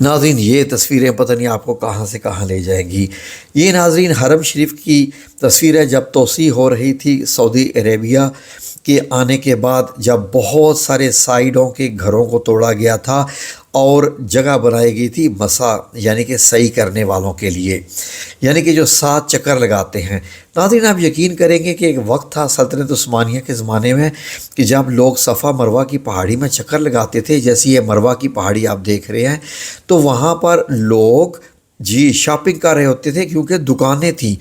ناظرین یہ تصویریں پتہ نہیں آپ کو کہاں سے کہاں لے جائیں گی۔ یہ ناظرین حرم شریف کی تصویر ہے جب توسیع ہو رہی تھی سعودی عربیہ کے آنے کے بعد، جب بہت سارے سائیڈوں کے گھروں کو توڑا گیا تھا اور جگہ بنائی گئی تھی مسا، یعنی کہ صحیح کرنے والوں کے لیے، یعنی کہ جو 7 چکر لگاتے ہیں۔ ناظرین آپ یقین کریں گے کہ ایک وقت تھا سلطنت عثمانیہ کے زمانے میں کہ جب لوگ صفا مروہ کی پہاڑی میں چکر لگاتے تھے، جیسے یہ مروہ کی پہاڑی آپ دیکھ رہے ہیں، تو وہاں پر لوگ شاپنگ کر رہے ہوتے تھے کیونکہ دکانیں تھیں،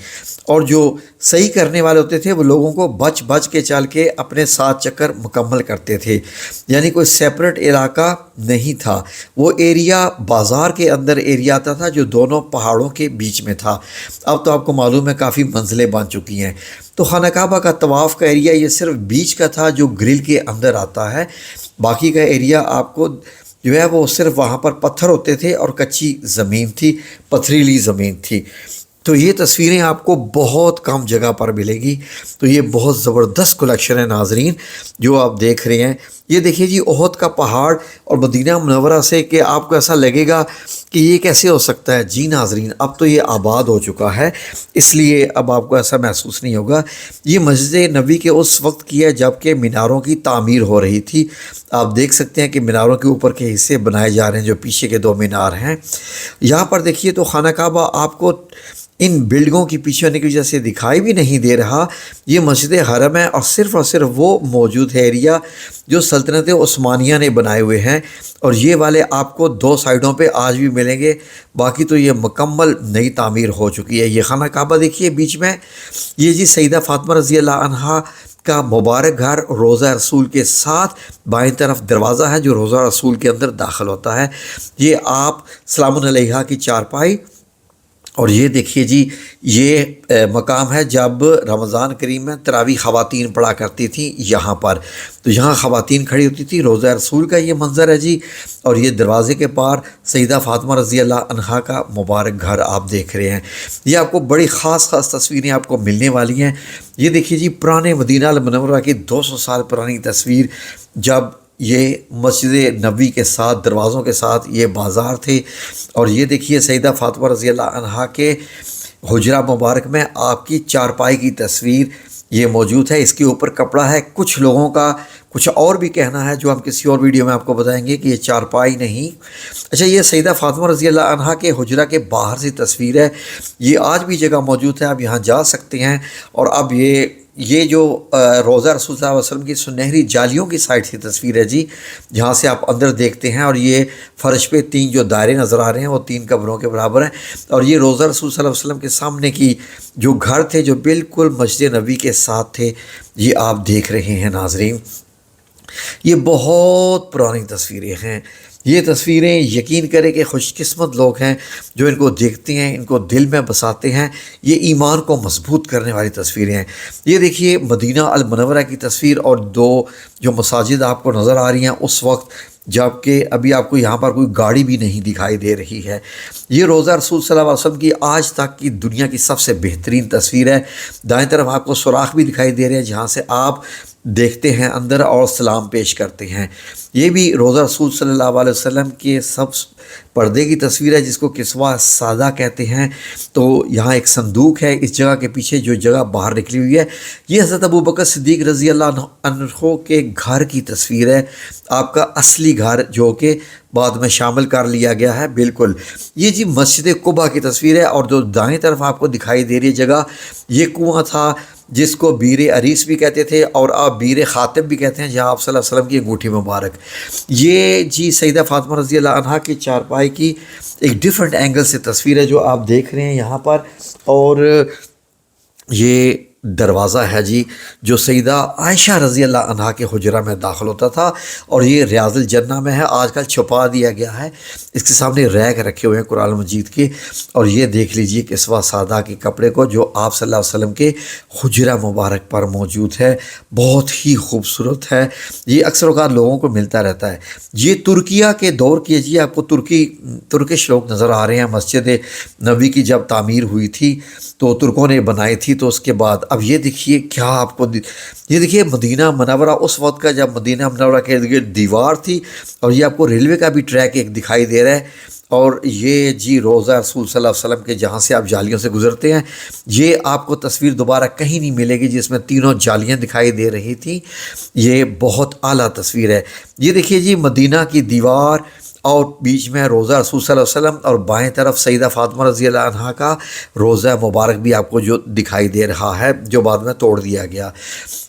اور جو صحیح کرنے والے ہوتے تھے وہ لوگوں کو بچ بچ کے چل کے اپنے 7 چکر مکمل کرتے تھے، یعنی کوئی سیپریٹ علاقہ نہیں تھا، وہ ایریا بازار کے اندر ایریا آتا تھا جو دونوں پہاڑوں کے بیچ میں تھا۔ اب تو آپ کو معلوم ہے کافی منزلیں بن چکی ہیں۔ تو خانہ کعبہ کا طواف کا ایریا یہ صرف بیچ کا تھا جو گرل کے اندر آتا ہے، باقی کا ایریا آپ کو جو ہے وہ صرف وہاں پر پتھر ہوتے تھے اور کچی زمین تھی، پتھریلی زمین تھی۔ تو یہ تصویریں آپ کو بہت کم جگہ پر ملے گی، تو یہ بہت زبردست کلیکشن ہے ناظرین جو آپ دیکھ رہے ہیں۔ یہ دیکھیے جی احد کا پہاڑ اور مدینہ منورہ سے کہ آپ کو ایسا لگے گا کہ یہ کیسے ہو سکتا ہے۔ جی ناظرین اب تو یہ آباد ہو چکا ہے، اس لیے اب آپ کو ایسا محسوس نہیں ہوگا۔ یہ مسجد نبوی کے اس وقت کی ہے جب کہ میناروں کی تعمیر ہو رہی تھی۔ آپ دیکھ سکتے ہیں کہ میناروں کے اوپر کے حصے بنائے جا رہے ہیں، جو پیچھے کے 2 مینار ہیں۔ یہاں پر دیکھیے تو خانہ کعبہ آپ کو ان بلڈنگوں کی پیچھے ہونے کی وجہ سے دکھائی بھی نہیں دے رہا۔ یہ مسجد حرم ہے اور صرف وہ موجود ہے ایریا جو سلطنت عثمانیہ نے بنائے ہوئے ہیں، اور یہ والے آپ کو 2 سائیڈوں پہ آج بھی ملیں گے، باقی تو یہ مکمل نئی تعمیر ہو چکی ہے۔ یہ خانہ کعبہ دیکھیے بیچ میں، یہ جی سیدہ فاطمہ رضی اللہ عنہا کا مبارک گھر روضہ رسول کے ساتھ بائیں طرف دروازہ ہے جو روضہ رسول کے اندر داخل ہوتا ہے۔ یہ آپ سلام علیہا کی چارپائی، اور یہ دیکھیے جی یہ مقام ہے جب رمضان کریم میں تراویح خواتین پڑھا کرتی تھیں یہاں پر، تو یہاں خواتین کھڑی ہوتی تھی۔ روضہ رسول کا یہ منظر ہے جی، اور یہ دروازے کے پار سیدہ فاطمہ رضی اللہ عنہا کا مبارک گھر آپ دیکھ رہے ہیں۔ یہ آپ کو بڑی خاص تصویریں آپ کو ملنے والی ہیں۔ یہ دیکھیے جی پرانے مدینہ المنورہ کی 200 سال پرانی تصویر، جب یہ مسجد نبوی کے ساتھ دروازوں کے ساتھ یہ بازار تھے، اور یہ دیکھیے سیدہ فاطمہ رضی اللہ عنہا کے حجرہ مبارک میں آپ کی چارپائی کی تصویر یہ موجود ہے۔ اس کے اوپر کپڑا ہے۔ کچھ لوگوں کا کچھ اور بھی کہنا ہے جو ہم کسی اور ویڈیو میں آپ کو بتائیں گے کہ یہ چارپائی نہیں۔ اچھا یہ سیدہ فاطمہ رضی اللہ عنہا کے حجرہ کے باہر سے تصویر ہے، یہ آج بھی جگہ موجود ہے، آپ یہاں جا سکتے ہیں۔ اور اب یہ جو روضہ رسول صلی اللہ علیہ وسلم کی سنہری جالیوں کی سائڈ سے تصویر ہے جی، جہاں سے آپ اندر دیکھتے ہیں، اور یہ فرش پہ 3 جو دائرے نظر آ رہے ہیں وہ 3 قبروں کے برابر ہیں، اور یہ روضہ رسول صلی اللہ علیہ وسلم کے سامنے کی جو گھر تھے جو بالکل مسجد نبوی کے ساتھ تھے، یہ آپ دیکھ رہے ہیں ناظرین۔ یہ بہت پرانی تصویریں ہیں۔ یہ تصویریں یقین کریں کہ خوش قسمت لوگ ہیں جو ان کو دیکھتے ہیں، ان کو دل میں بساتے ہیں۔ یہ ایمان کو مضبوط کرنے والی تصویریں ہیں۔ یہ دیکھیے مدینہ المنورہ کی تصویر، اور 2 جو مساجد آپ کو نظر آ رہی ہیں اس وقت جب کہ ابھی آپ کو یہاں پر کوئی گاڑی بھی نہیں دکھائی دے رہی ہے۔ یہ روضہ رسول صلی اللہ علیہ وسلم کی آج تک کی دنیا کی سب سے بہترین تصویر ہے۔ دائیں طرف آپ کو سوراخ بھی دکھائی دے رہے ہیں جہاں سے آپ دیکھتے ہیں اندر اور سلام پیش کرتے ہیں۔ یہ بھی روضہ رسول صلی اللہ علیہ وسلم کے سب پردے کی تصویر ہے جس کو کسوہ سادہ کہتے ہیں۔ تو یہاں ایک صندوق ہے، اس جگہ کے پیچھے جو جگہ باہر نکلی ہوئی ہے یہ حضرت ابوبکر صدیق رضی اللہ عنہ کے گھر کی تصویر ہے، آپ کا اصلی گھر جو کہ بعد میں شامل کر لیا گیا ہے بالکل۔ یہ جی مسجد قباء کی تصویر ہے، اور جو دائیں طرف آپ کو دکھائی دے رہی جگہ یہ کنواں تھا جس کو بیر عریس بھی کہتے تھے، اور آپ بیر خاتم بھی کہتے ہیں، جہاں آپ صلی اللہ علیہ وسلم کی انگوٹھی مبارک۔ یہ جی سیدہ فاطمہ رضی اللہ عنہا کی چارپائی کی ایک ڈیفرنٹ اینگل سے تصویر ہے جو آپ دیکھ رہے ہیں یہاں پر، اور یہ دروازہ ہے جی جو سیدہ عائشہ رضی اللہ عنہا کے حجرہ میں داخل ہوتا تھا، اور یہ ریاض الجنہ میں ہے، آج کل چھپا دیا گیا ہے۔ اس کے سامنے ریک رکھے ہوئے ہیں قرآن مجید کے، اور یہ دیکھ لیجئے کسوہ سادہ کے کپڑے کو جو آپ صلی اللہ علیہ وسلم کے حجرہ مبارک پر موجود ہے، بہت ہی خوبصورت ہے۔ یہ اکثر اوقات لوگوں کو ملتا رہتا ہے۔ یہ ترکیہ کے دور کی جی، آپ کو ترکش لوگ نظر آ رہے ہیں۔ مسجد نبوی کی جب تعمیر ہوئی تھی تو ترکوں نے بنائی تھی، تو اس کے بعد اب یہ دیکھیے کیا آپ کو یہ دیکھیے مدینہ منورہ اس وقت کا جب مدینہ منورہ کے ارد گرد دیوار تھی، اور یہ آپ کو ریلوے کا بھی ٹریک ایک دکھائی دے رہا ہے، اور یہ جی روضہ رسول صلی اللہ علیہ وسلم کے جہاں سے آپ جالیوں سے گزرتے ہیں، یہ آپ کو تصویر دوبارہ کہیں نہیں ملے گی جس میں تینوں جالیاں دکھائی دے رہی تھیں۔ یہ بہت اعلیٰ تصویر ہے۔ یہ دیکھیے جی مدینہ کی دیوار، اور بیچ میں روضہ رسول صلی اللہ علیہ وسلم، اور بائیں طرف سیدہ فاطمہ رضی اللہ عنہا کا روضہ مبارک بھی آپ کو جو دکھائی دے رہا ہے، جو بعد میں توڑ دیا گیا۔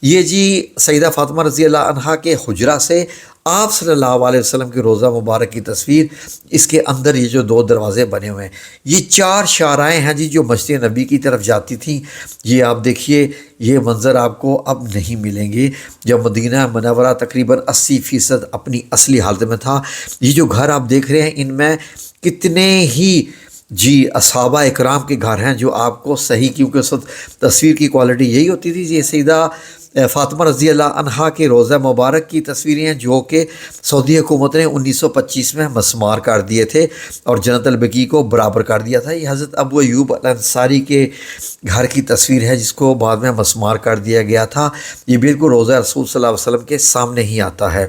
یہ جی سیدہ فاطمہ رضی اللہ عنہا کے حجرہ سے آپ صلی اللہ علیہ وسلم کی روضہ مبارک کی تصویر، اس کے اندر یہ جو دو دروازے بنے ہوئے ہیں، یہ 4 شاہراہیں ہیں جی جو مسجد نبی کی طرف جاتی تھیں۔ یہ آپ دیکھیے یہ منظر آپ کو اب نہیں ملیں گے، جب مدینہ منورہ تقریباً 80% اپنی اصلی حالت میں تھا۔ یہ جو گھر آپ دیکھ رہے ہیں ان میں کتنے ہی جی صحابہ اکرام کے گھر ہیں جو آپ کو صحیح، کیونکہ اس وقت تصویر کی کوالٹی یہی ہوتی تھی۔ یہ سیدہ فاطمہ رضی اللہ عنہا کے روضہ مبارک کی تصویریں ہیں جو کہ سعودی حکومت نے 1925 میں مسمار کر دیے تھے اور جنت البقیع کو برابر کر دیا تھا۔ یہ حضرت ابو ایوب الانصاری کے گھر کی تصویر ہے جس کو بعد میں مسمار کر دیا گیا تھا۔ یہ بالکل روضہ رسول صلی اللہ علیہ وسلم کے سامنے ہی آتا ہے۔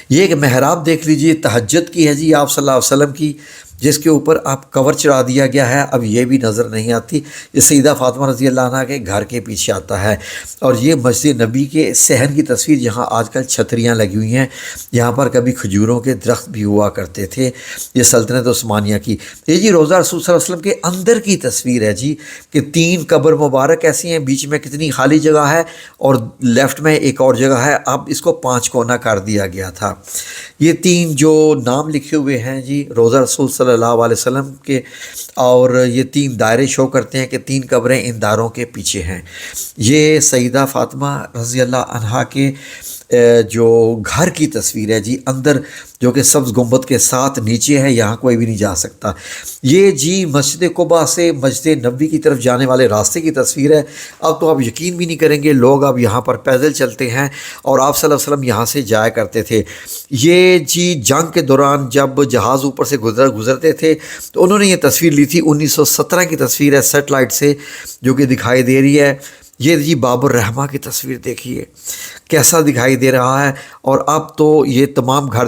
یہ ایک محراب دیکھ لیجئے، تہجد کی ہے جی آپ صلی اللہ علیہ وسلم کی، جس کے اوپر آپ کور چڑھا دیا گیا ہے، اب یہ بھی نظر نہیں آتی۔ یہ سیدہ فاطمہ رضی اللہ عنہ کے گھر کے پیچھے آتا ہے۔ اور یہ مسجد نبی کے صحن کی تصویر، جہاں آج کل چھتریاں لگی ہوئی ہیں، یہاں پر کبھی کھجوروں کے درخت بھی ہوا کرتے تھے، یہ سلطنت عثمانیہ کی۔ یہ جی روضہ رسول صلی اللہ علیہ وسلم کے اندر کی تصویر ہے جی، کہ 3 قبر مبارک ایسی ہیں، بیچ میں کتنی خالی جگہ ہے، اور لیفٹ میں ایک اور جگہ ہے، اب اس کو 5 کونا کر دیا گیا تھا۔ یہ 3 جو نام لکھے ہوئے ہیں جی روضہ رسول صلی اللہ علیہ وسلم کے، اور یہ 3 دائرے شو کرتے ہیں کہ 3 قبریں ان دائروں کے پیچھے ہیں۔ یہ سیدہ فاطمہ رضی اللہ عنہا کے جو گھر کی تصویر ہے جی اندر، جو کہ سبز گنبد کے ساتھ نیچے ہے، یہاں کوئی بھی نہیں جا سکتا۔ یہ جی مسجد قباء سے مسجد نبوی کی طرف جانے والے راستے کی تصویر ہے۔ اب تو آپ یقین بھی نہیں کریں گے، لوگ اب یہاں پر پیدل چلتے ہیں، اور آپ صلی اللہ علیہ وسلم یہاں سے جایا کرتے تھے۔ یہ جی جنگ کے دوران جب جہاز اوپر سے گزرتے تھے تو انہوں نے یہ تصویر لی تھی، 1917 کی تصویر ہے سیٹلائٹ سے جو کہ دکھائی دے رہی ہے۔ یہ جی باب الرحمہ کی تصویر دیکھیے کیسا دکھائی دے رہا ہے، اور اب تو یہ تمام گھر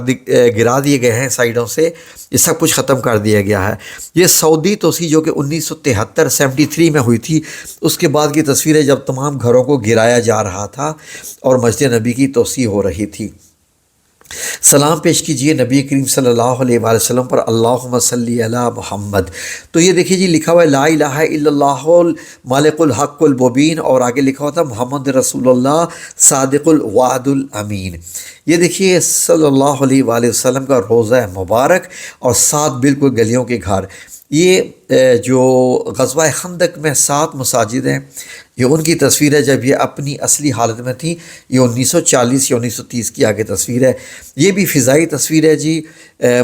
گرا دیے گئے ہیں سائیڈوں سے، یہ سب کچھ ختم کر دیا گیا ہے۔ یہ سعودی توسیع جو کہ 1973 میں ہوئی تھی، اس کے بعد کی تصویر ہے جب تمام گھروں کو گرایا جا رہا تھا اور مسجد نبی کی توسیع ہو رہی تھی۔ سلام پیش کیجئے نبی کریم صلی اللہ علیہ وآلہ وسلم پر، اللہم صلی علی محمد۔ تو یہ دیکھیے جی لکھا ہوا ہے لا الہ الا اللہ المالک الحق المبین، اور آگے لکھا ہوا تھا محمد رسول اللہ صادق الوعد الامین۔ یہ دیکھیے صلی اللہ علیہ وآلہ وسلم کا روضہ مبارک، اور 7 بالکل گلیوں کے گھر۔ یہ جو غزوہ خندق میں 7 مساجد ہیں، یہ ان کی تصویر ہے جب یہ اپنی اصلی حالت میں تھی۔ یہ 1940 یا 1930 کی آگے تصویر ہے۔ یہ بھی فضائی تصویر ہے جی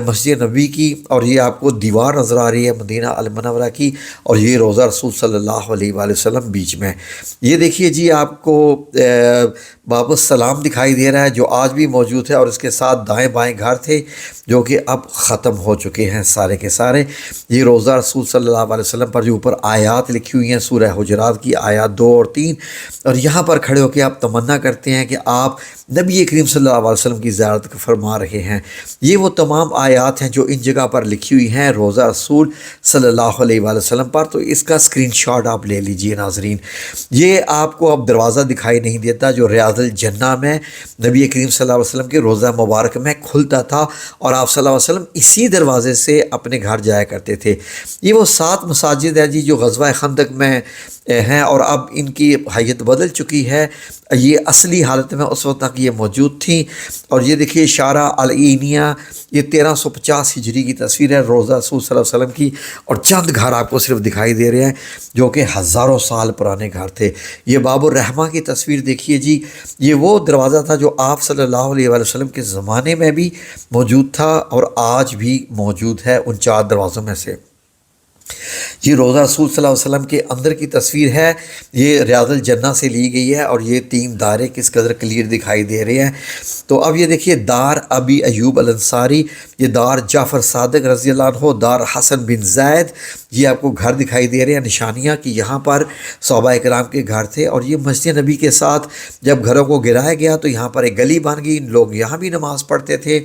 مسجد نبی کی، اور یہ آپ کو دیوار نظر آ رہی ہے مدینہ المنورہ کی، اور یہ روضہ رسول صلی اللہ علیہ وآلہ وسلم بیچ میں۔ یہ دیکھیے جی آپ کو باب السلام دکھائی دے رہا ہے جو آج بھی موجود ہے، اور اس کے ساتھ دائیں بائیں گھر تھے جو کہ اب ختم ہو چکے ہیں سارے کے سارے۔ یہ روضہ رسول صلی اللہ علیہ وسلم پر جو اوپر آیات لکھی ہوئی ہیں، سورہ حجرات کی آیات 2 اور 3، اور یہاں پر کھڑے ہو کے آپ تمنا کرتے ہیں کہ آپ نبی کریم صلی اللہ علیہ وسلم کی زیارت فرما رہے ہیں۔ یہ وہ تمام آیات ہیں جو ان جگہ پر لکھی ہوئی ہیں روضہ رسول صلی اللہ علیہ وآلہ وسلم پر۔ تو اس کا اسکرین شاٹ آپ لے لیجئے ناظرین۔ یہ آپ کو اب دروازہ دکھائی نہیں دیتا جو ریاض الجنہ میں نبی کریم صلی اللہ علیہ وسلم کے روضہ مبارک میں کھلتا تھا، اور آپ صلی اللہ علیہ وسلم اسی دروازے سے اپنے گھر جایا کرتے تھے۔ یہ وہ 7 مساجد ہیں جی جو غزوہ خندق میں ہیں، اور اب ان کی حیت بدل چکی ہے۔ یہ اصلی حالت میں اس وقت تک یہ موجود تھیں۔ اور یہ دیکھیے شارع العینیہ، یہ 1350 ہجری کی تصویر ہے روضہ رسول صلی اللہ علیہ وسلم کی، اور چند گھر آپ کو صرف دکھائی دے رہے ہیں جو کہ ہزاروں سال پرانے گھر تھے۔ یہ باب الرحمہ کی تصویر دیکھیے جی، یہ وہ دروازہ تھا جو آپ صلی اللہ علیہ وآلہ وسلم کے زمانے میں بھی موجود تھا اور آج بھی موجود ہے ان 4 دروازوں میں سے۔ یہ روضہ رسول صلی اللہ علیہ وسلم کے اندر کی تصویر ہے، یہ ریاض الجنہ سے لی گئی ہے، اور یہ 3 دارے کس قدر کلیئر دکھائی دے رہے ہیں۔ تو اب یہ دیکھیے دار ابی ایوب الانصاری، یہ دار جعفر صادق رضی اللہ عنہ، دار حسن بن زید، یہ آپ کو گھر دکھائی دے رہے ہیں، نشانیاں کہ یہاں پر صحابہ کرام کے گھر تھے۔ اور یہ مسجد نبی کے ساتھ جب گھروں کو گرایا گیا تو یہاں پر ایک گلی بن گئی، لوگ یہاں بھی نماز پڑھتے تھے۔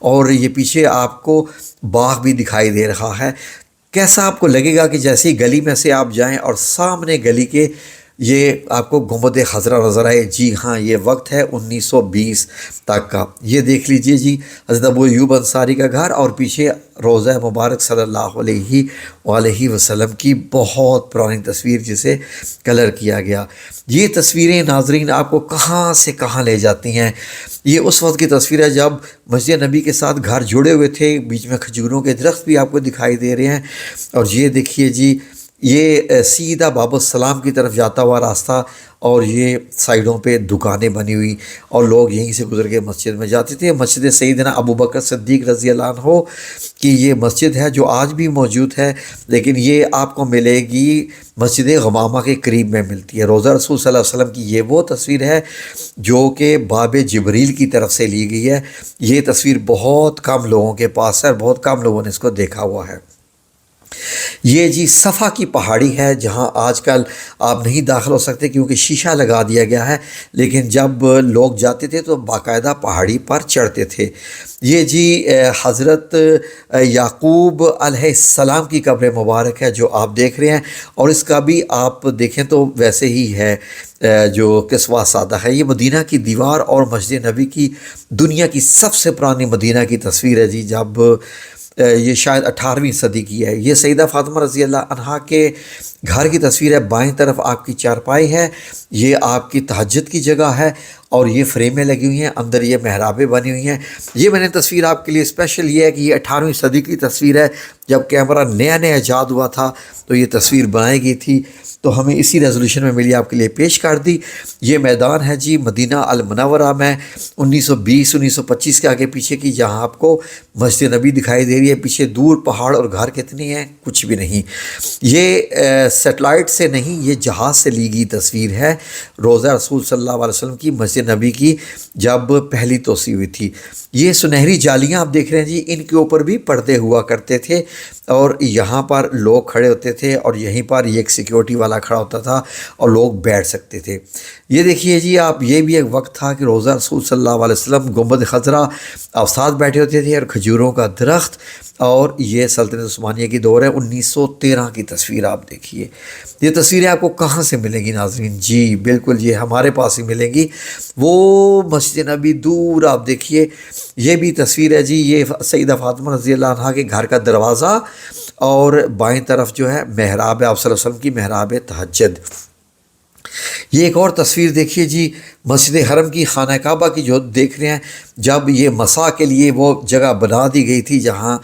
اور یہ پیچھے آپ کو باغ بھی دکھائی دے رہا ہے۔ کیسا آپ کو لگے گا کہ جیسے ہی گلی میں سے آپ جائیں اور سامنے گلی کے یہ آپ کو گنبد خضرا نظر آئے۔ جی ہاں، یہ وقت ہے 1920 تک کا۔ یہ دیکھ لیجئے جی حضرت ابو ایوب انصاری کا گھر، اور پیچھے روضہ مبارک صلی اللہ علیہ وآلہ وسلم کی بہت پرانی تصویر جسے کلر کیا گیا۔ یہ تصویریں ناظرین آپ کو کہاں سے کہاں لے جاتی ہیں۔ یہ اس وقت کی تصویر ہے جب مسجد نبی کے ساتھ گھر جڑے ہوئے تھے، بیچ میں کھجوروں کے درخت بھی آپ کو دکھائی دے رہے ہیں۔ اور یہ دیکھیے جی یہ سیدھا باب السلام کی طرف جاتا ہوا راستہ، اور یہ سائیڈوں پہ دکانیں بنی ہوئی، اور لوگ یہیں سے گزر کے مسجد میں جاتے تھے۔ مسجد سیدنا ابو بکر صدیق رضی اللہ عنہ کی یہ مسجد ہے جو آج بھی موجود ہے، لیکن یہ آپ کو ملے گی مسجد غمامہ کے قریب میں ملتی ہے۔ روضہ رسول صلی اللہ علیہ وسلم کی یہ وہ تصویر ہے جو کہ باب جبریل کی طرف سے لی گئی ہے۔ یہ تصویر بہت کم لوگوں کے پاس ہے، اور بہت کم لوگوں نے اس کو دیکھا ہوا ہے۔ یہ جی صفا کی پہاڑی ہے جہاں آج کل آپ نہیں داخل ہو سکتے کیونکہ شیشہ لگا دیا گیا ہے، لیکن جب لوگ جاتے تھے تو باقاعدہ پہاڑی پر چڑھتے تھے۔ یہ جی حضرت یعقوب علیہ السلام کی قبر مبارک ہے جو آپ دیکھ رہے ہیں، اور اس کا بھی آپ دیکھیں تو ویسے ہی ہے جو قصوہ سادہ ہے۔ یہ مدینہ کی دیوار اور مسجد نبی کی دنیا کی سب سے پرانی مدینہ کی تصویر ہے جی، جب یہ شاید 18ویں صدی کی ہے۔ یہ سیدہ فاطمہ رضی اللہ عنہا کے گھر کی تصویر ہے، بائیں طرف آپ کی چارپائی ہے، یہ آپ کی تہجد کی جگہ ہے، اور یہ فریمیں لگی ہوئی ہیں، اندر یہ محرابیں بنی ہوئی ہیں۔ یہ میں نے تصویر آپ کے لیے اسپیشل یہ ہے کہ یہ 18ویں صدی کی تصویر ہے، جب کیمرہ نیا نیا ایجاد ہوا تھا تو یہ تصویر بنائی گئی تھی، تو ہمیں اسی ریزولوشن میں ملی، آپ کے لیے پیش کر دی۔ یہ میدان ہے جی مدینہ المنورہ میں 1920-1925 کے آگے پیچھے کی، جہاں آپ کو مسجد نبی دکھائی دے رہی ہے، پیچھے دور پہاڑ اور گھر کتنی ہیں، کچھ بھی نہیں۔ یہ سیٹلائٹ سے نہیں، یہ جہاز سے لی گئی تصویر ہے روضہ رسول صلی اللہ علیہ وسلم کی مسجد نبی کی جب پہلی توسیع ہوئی تھی۔ یہ سنہری جالیاں آپ دیکھ رہے ہیں جی، ان کے اوپر بھی پردے ہوا کرتے تھے، اور یہاں پر لوگ کھڑے ہوتے تھے، اور یہیں پر یہ ایک سیکیورٹی والا کھڑا ہوتا تھا اور لوگ بیٹھ سکتے تھے۔ یہ دیکھیے جی آپ، یہ بھی ایک وقت تھا کہ روضہ رسول صلی اللہ علیہ وسلم گنبد خضرا آپ ساتھ بیٹھے ہوتے تھے، اور کھجوروں کا درخت، اور یہ سلطنت عثمانیہ کی دور ہے۔ 1913 کی تصویر آپ دیکھیے۔ یہ تصویریں آپ کو کہاں سے ملیں گی ناظرین؟ جی بالکل یہ ہمارے پاس ہی ملیں گی۔ وہ مسجد نبی دور آپ دیکھیے، یہ بھی تصویر ہے جی، یہ سیدہ فاطمہ رضی اللہ عنہا کے گھر کا دروازہ، اور بائیں طرف جو ہے محراب ہے آپ صلی اللہ علیہ وسلم کی، محراب تہجد۔ یہ ایک اور تصویر دیکھیے جی، مسجد حرم کی، خانہ کعبہ کی جو دیکھ رہے ہیں، جب یہ مساء کے لیے وہ جگہ بنا دی گئی تھی جہاں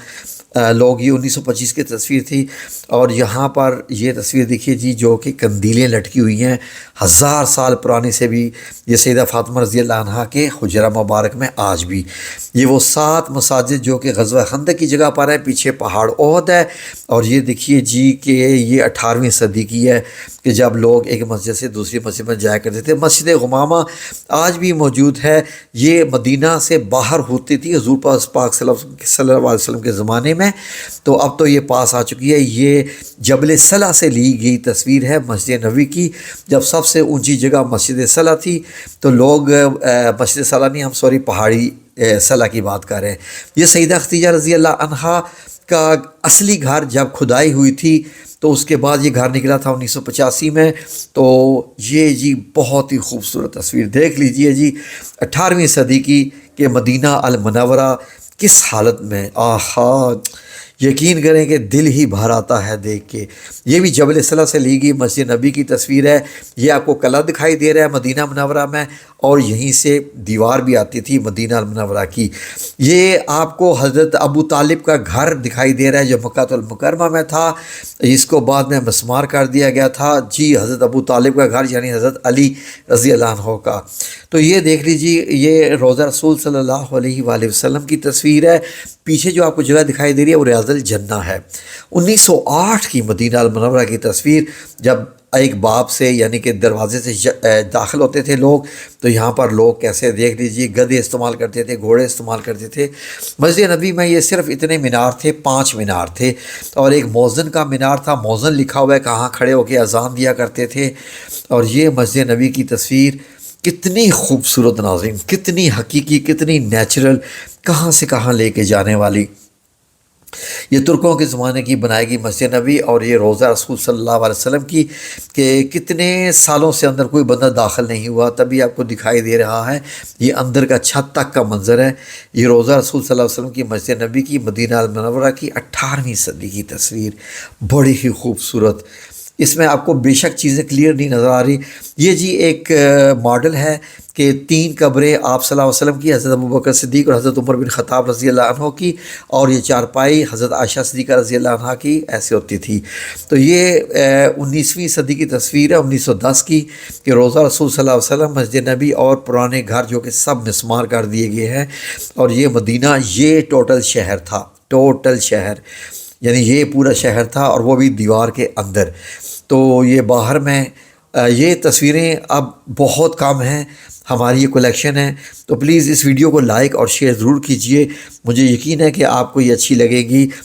لوگ، یہ 1925 کی تصویر تھی، اور یہاں پر یہ تصویر دیکھیے جی جو کہ قندیلیں لٹکی ہوئی ہیں 1000 سال پرانے سے بھی، یہ سیدہ فاطمہ رضی اللہ عنہا کے حجرہ مبارک میں آج بھی۔ یہ وہ 7 مساجد جو کہ غزوہ خندق کی جگہ پر ہے، پیچھے پہاڑ احد ہے، اور یہ دیکھیے جی کہ یہ 18ویں صدی کی ہے کہ جب لوگ ایک مسجد سے دوسری مسجد میں جایا کرتے تھے۔ مسجد غمامہ آج بھی موجود ہے، یہ مدینہ سے باہر ہوتی تھی حضور پاک صلی اللہ علیہ وسلم کے زمانے میں، تو اب تو یہ پاس آ چکی ہے۔ یہ جبل صلہ سے لی گئی تصویر ہے مسجد نبوی کی، جب سب سے اونچی جگہ مسجد صلہ تھی تو لوگ مسجد صلہ نہیں، ہم سوری پہاڑی صلہ کی بات کر رہے ہیں۔ یہ سیدہ خدیجہ رضی اللہ عنہا کا اصلی گھر جب کھدائی ہوئی تھی تو اس کے بعد یہ گھر نکلا تھا 1985 میں، تو یہ جی بہت ہی خوبصورت تصویر دیکھ لیجئے جی، 18ویں صدی کی کہ مدینہ المنورہ کس حالت میں، آہا یقین کریں کہ دل ہی بھر آتا ہے دیکھ کے۔ یہ بھی جبل صلہ سے لی گئی مسجد نبی کی تصویر ہے، یہ آپ کو قلعہ دکھائی دے رہا ہے مدینہ منورہ میں، اور یہیں سے دیوار بھی آتی تھی مدینہ المنورہ کی۔ یہ آپ کو حضرت ابو طالب کا گھر دکھائی دے رہا ہے جو مکہ المکرمہ میں تھا، اس کو بعد میں مسمار کر دیا گیا تھا جی، حضرت ابو طالب کا گھر یعنی حضرت علی رضی اللہ عنہ کا۔ تو یہ دیکھ لیجیے، یہ روضہ رسول صلی اللہ علیہ وآلہ وسلم کی تصویر ہے، پیچھے جو آپ کو جگہ دکھائی دے رہی ہے وہ ریاض الجنہ ہے۔ 1908 کی مدینہ المنورہ کی تصویر، جب ایک باب سے یعنی کہ دروازے سے داخل ہوتے تھے لوگ، تو یہاں پر لوگ کیسے دیکھ لیجیے گدھے استعمال کرتے تھے، گھوڑے استعمال کرتے تھے۔ مسجد نبی میں یہ صرف اتنے مینار تھے، 5 مینار تھے، اور ایک مؤذن کا مینار تھا، مؤذن لکھا ہوا ہے کہاں کھڑے ہو کے اذان دیا کرتے تھے۔ اور یہ مسجد نبی کی تصویر کتنی خوبصورت ناظرین، کتنی حقیقی، کتنی نیچرل، کہاں سے کہاں لے کے جانے والی۔ یہ ترکوں کے زمانے کی بنائی گئی مسجد نبی، اور یہ روضہ رسول صلی اللہ علیہ وسلم کی، کہ کتنے سالوں سے اندر کوئی بندہ داخل نہیں ہوا، تبھی آپ کو دکھائی دے رہا ہے۔ یہ اندر کا چھت تک کا منظر ہے۔ یہ روضہ رسول صلی اللہ علیہ وسلم کی مسجد نبی کی مدینہ المنورہ کی 18ویں صدی کی تصویر، بڑی ہی خوبصورت۔ اس میں آپ کو بے شک چیزیں کلیئر نہیں نظر آ رہی۔ یہ جی ایک ماڈل ہے کہ 3 قبریں آپ صلی اللہ علیہ وسلم کی، حضرت ابوبکر صدیق اور حضرت عمر بن خطاب رضی اللہ عنہ کی، اور یہ چارپائی حضرت عائشہ صدیقہ رضی اللہ عنہ کی ایسے ہوتی تھی۔ تو یہ 19ویں صدی کی تصویر ہے، 1910 کی، کہ روضہ رسول صلی اللہ علیہ وسلم، مسجد نبی اور پرانے گھر جو کہ سب مسمار کر دیے گئے ہیں۔ اور یہ مدینہ، یہ ٹوٹل شہر تھا، ٹوٹل شہر، یعنی یہ پورا شہر تھا، اور وہ بھی دیوار کے اندر۔ تو یہ باہر میں یہ تصویریں اب بہت کم ہیں، ہماری یہ کلیکشن ہے۔ تو پلیز اس ویڈیو کو لائک اور شیئر ضرور کیجئے، مجھے یقین ہے کہ آپ کو یہ اچھی لگے گی۔